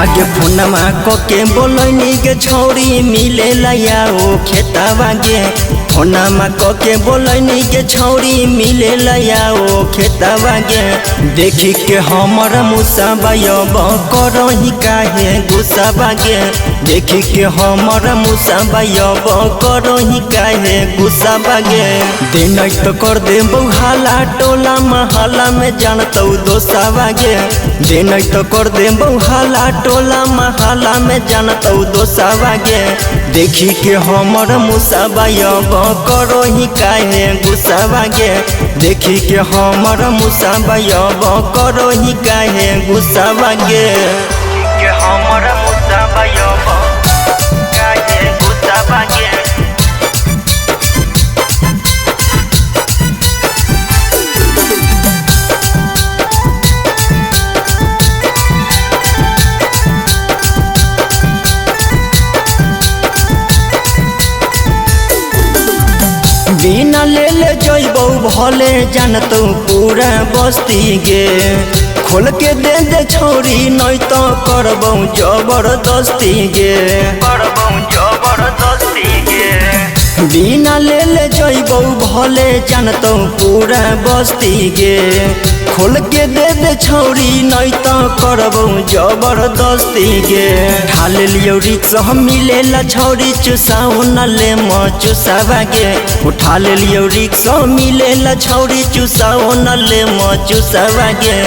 आगे फोनमा के बोलनी के छौरी मिले लाओ खेतवा गे। फोनमा के बोलनी के छौरी मिले लाओ खेतवा गे। देखी के हमर मुसाबा करही काहे गुस्साबा गे। देखी के हमर मुसाबा करही काहे गुस्साबा गे। दिन तो कर दे हाला टोला महला में जानतौ दोसाबा गे। दिन तो कर दे हाला टोला महला में जानतौ दोसाबा गे। देखी के हमर मुसाबा करही काहे गुस्साबा गे। देखी के हमर मुसाबा करही काहे गुस्साबा गे। के हमर मुसाबा काहे गुस्साबा गे। बिना ले जइबौ भले जानतौ पूरा बस्ती गे। खोल के दे छोरी नहीं तो करबौ जबरदस्ती गे। करबौ जबरदस्ती गे। बिना ले जइबौ भले जानतौ पूरा बस्ती गे। खोल के दे छोरी नहीं तो करबौ जबरदस्ती गे। ठाल लियो रिक्स हम मिलेला छौरी चुसाऊ न ले म चुसावा गे। उठा लियो रिक्स मिलेला छौरी चुसाऊ न ले म चुसावा गे।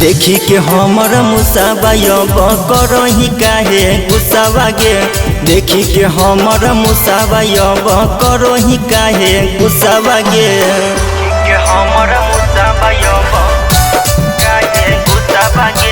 देखी के हमर मुसाबा करही काहे गुस्सावा गे। देखी के हमर मुसाबा करही काहे गुस्सावा गे। के हमर मुसाबा काहे गुस्सावा गे।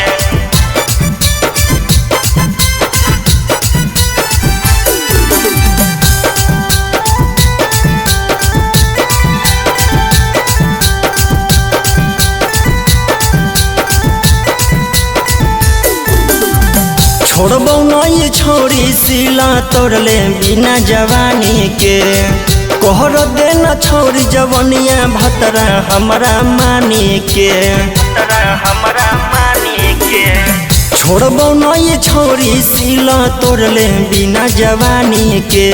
छोड़बौ नहीं छोरी सिला तोड़ले बिना जवानी के। कहर देना छोरी जवनिया भतरा हमरा मानी के। हमरा मानी के। छोड़बौ नहीं छोरी सिला तोड़ले बिना जवानी के।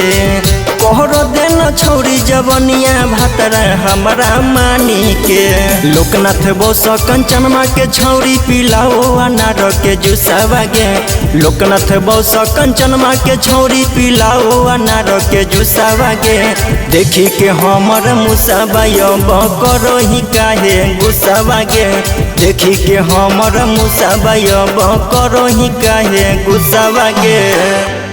कहर देना छोरी जवनिया भतरा हमरा मानी के। लोकनाथ बोस कंचनमा के छौरी पिलाओ अनार के जुसावा गे। लोकनाथ बोस कंचनमा के छौरी पिलाओ अनार के जुसावा गे। देखी के हमर मुसाबा करही काहे गुस्सावा गे। देखी के हमर मुसाबा करही काहे गुस्सावा गे।